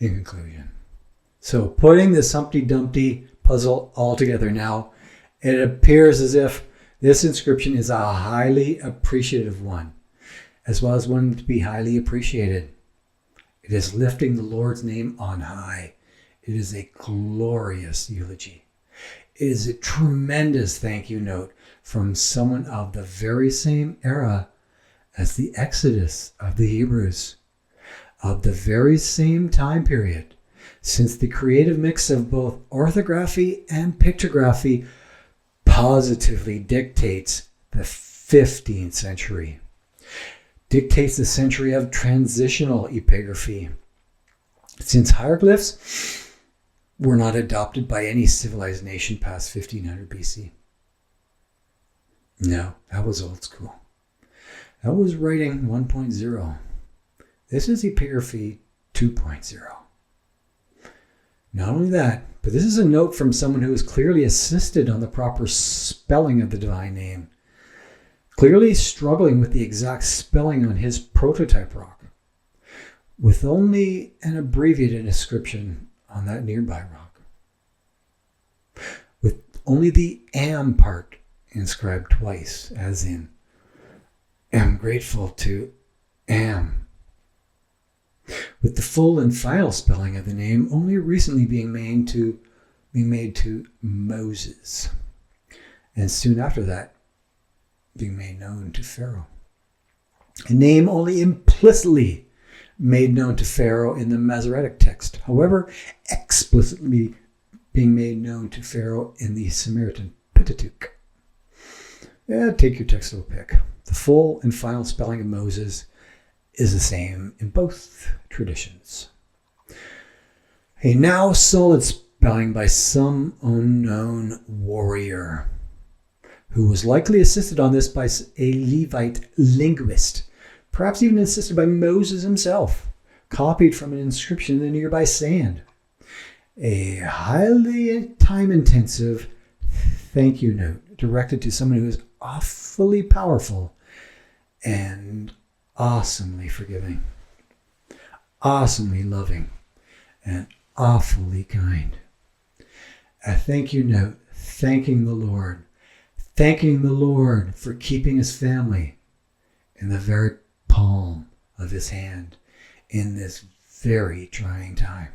in conclusion. So putting this Humpty Dumpty puzzle all together now, it appears as if this inscription is a highly appreciative one, as well as one to be highly appreciated. It is lifting the Lord's name on high. It is a glorious eulogy. It is a tremendous thank you note from someone of the very same era as the Exodus of the Hebrews, of the very same time period, since the creative mix of both orthography and pictography positively dictates the 15th century, dictates the century of transitional epigraphy, since hieroglyphs were not adopted by any civilized nation past 1500 BC. No, that was old school. That was writing 1.0. This is epigraphy 2.0. Not only that, but this is a note from someone who is clearly assisted on the proper spelling of the divine name, clearly struggling with the exact spelling on his prototype rock, with only an abbreviated inscription on that nearby rock, with only the am part inscribed twice, as in, am grateful to am, with the full and final spelling of the name only recently being made to Moses, and soon after that being made known to Pharaoh. A name only implicitly made known to Pharaoh in the Masoretic text, however, explicitly being made known to Pharaoh in the Samaritan Pentateuch. Take your textual pick. The full and final spelling of Moses is the same in both traditions. A now solid spelling by some unknown warrior who was likely assisted on this by a Levite linguist, perhaps even assisted by Moses himself, copied from an inscription in the nearby sand. A highly time-intensive thank you note directed to someone who is awfully powerful and awesomely forgiving, awesomely loving, and awfully kind. A thank you note thanking the Lord for keeping his family in the very palm of his hand in this very trying time.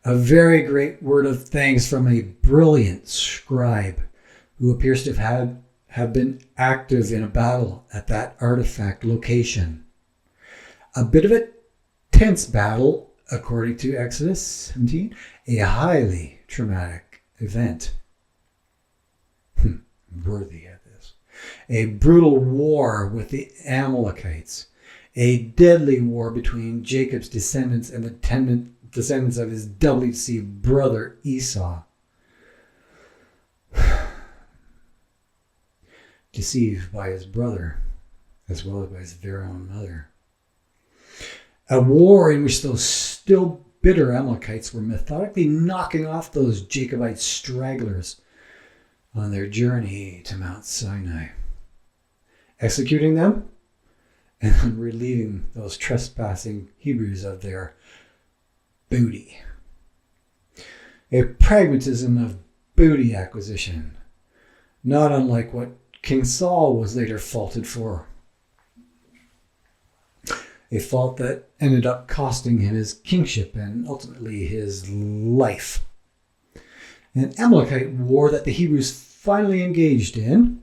A very great word of thanks from a brilliant scribe who appears to have been active in a battle at that artifact location. A bit of a tense battle, according to Exodus 17, a highly traumatic event. Worthy of this. A brutal war with the Amalekites, a deadly war between Jacob's descendants and the descendants of his doubly deceived brother Esau. Deceived by his brother, as well as by his very own mother. A war in which those still bitter Amalekites were methodically knocking off those Jacobite stragglers on their journey to Mount Sinai, executing them, and then relieving those trespassing Hebrews of their booty. A pragmatism of booty acquisition, not unlike what King Saul was later faulted for. A fault that ended up costing him his kingship and ultimately his life. An Amalekite war that the Hebrews finally engaged in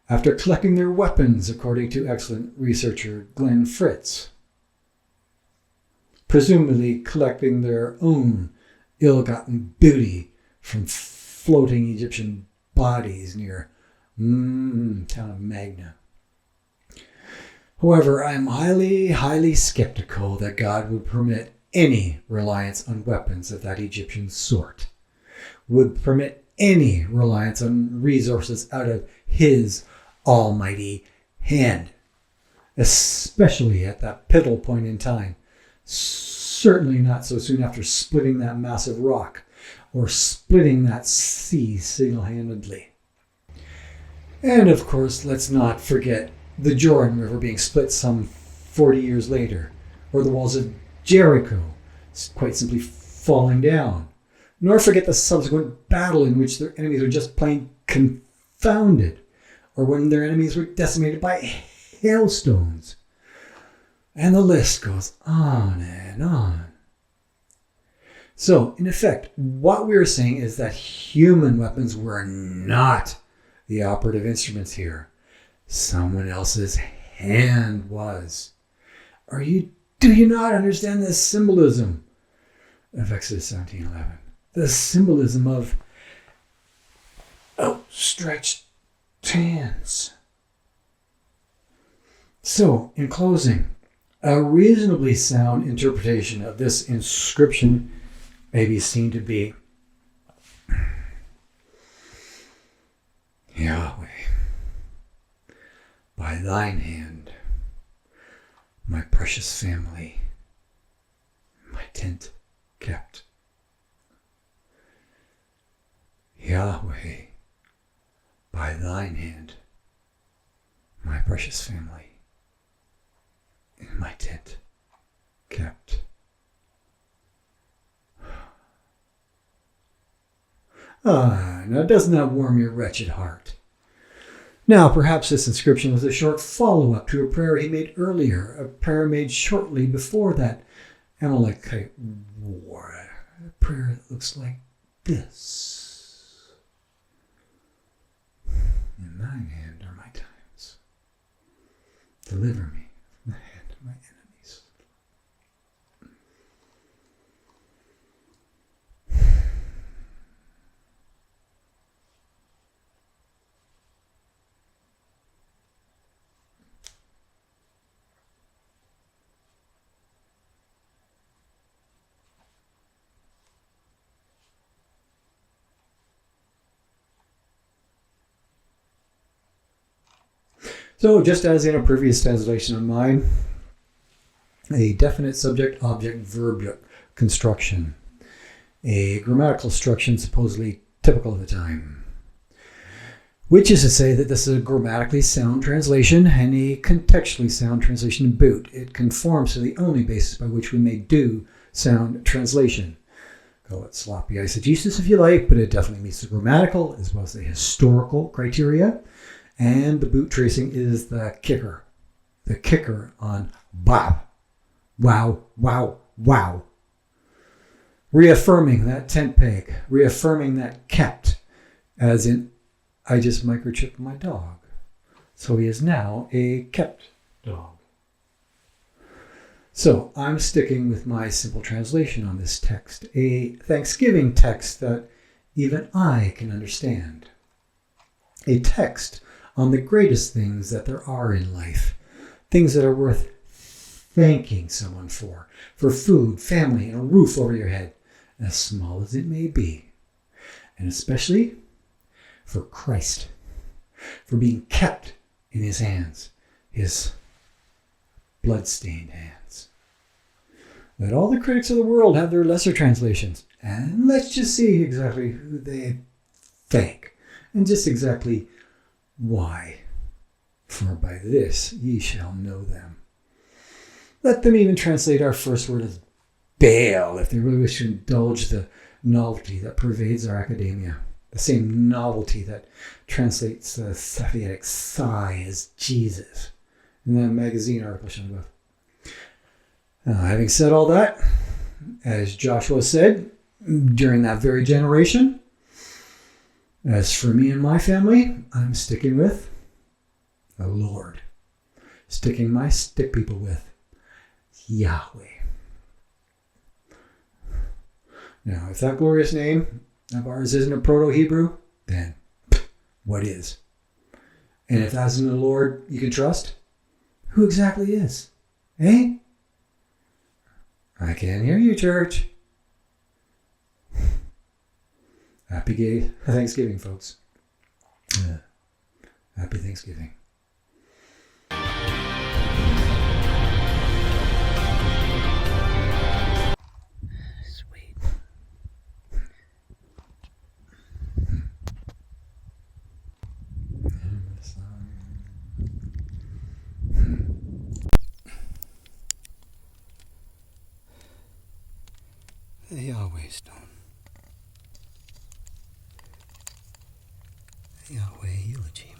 after collecting their weapons, according to excellent researcher Glenn Fritz. Presumably collecting their own ill-gotten booty from floating Egyptian bodies near town of Magna. However, I'm highly skeptical that God would permit any reliance on weapons of that Egyptian sort, would permit any reliance on resources out of his almighty hand, especially at that pivotal point in time. Certainly not so soon after splitting that massive rock or splitting that sea single-handedly. And of course, let's not forget the Jordan River being split some 40 years later, or the walls of Jericho, quite simply falling down. Nor forget the subsequent battle in which their enemies were just plain confounded, or when their enemies were decimated by hailstones. And the list goes on and on. So, in effect, what we are saying is that human weapons were not the operative instruments here. Someone else's hand was. Do you not understand the symbolism of Exodus 17:11? The symbolism of outstretched hands. So, in closing, a reasonably sound interpretation of this inscription may be seen to be Yahweh, by thine hand, my precious family, my tent kept. Yahweh, by thine hand, my precious family, in my tent kept. Now doesn't that warm your wretched heart? Now, perhaps this inscription was a short follow-up to a prayer he made earlier, a prayer made shortly before that Amalekite war. A prayer that looks like this. In thine hand are my times. Deliver me from the hand of my enemies. So, just as in a previous translation of mine, a definite subject-object-verb construction, a grammatical structure supposedly typical of the time, which is to say that this is a grammatically sound translation and a contextually sound translation to boot. It conforms to the only basis by which we may do sound translation. Call it sloppy eisegesis if you like, but it definitely meets the grammatical as well as the historical criteria. And the boot tracing is the kicker. The kicker on bop. Wow, wow, wow. Reaffirming that tent peg. Reaffirming that kept. As in, I just microchipped my dog. So he is now a kept dog. So I'm sticking with my simple translation on this text. A Thanksgiving text that even I can understand. A text on the greatest things that there are in life, things that are worth thanking someone for food, family, and a roof over your head, as small as it may be, and especially for Christ, for being kept in his hands, his blood-stained hands. Let all the critics of the world have their lesser translations, and let's just see exactly who they thank, and just exactly why? For by this ye shall know them. Let them even translate our first word as Baal if they really wish to indulge the novelty that pervades our academia. The same novelty that translates the Safietic sigh as Jesus in that magazine article shown above. Having said all that, as Joshua said during that very generation, as for me and my family, I'm sticking with the Lord. Sticking my stick people with Yahweh. Now, if that glorious name of ours isn't a Proto-Hebrew, then what is? And if that's in the Lord you can trust, who exactly is? Eh? I can't hear you, church. Happy Thanksgiving, folks. Happy Thanksgiving. Sweet. The Yahweh stone. The Yahweh eulogy.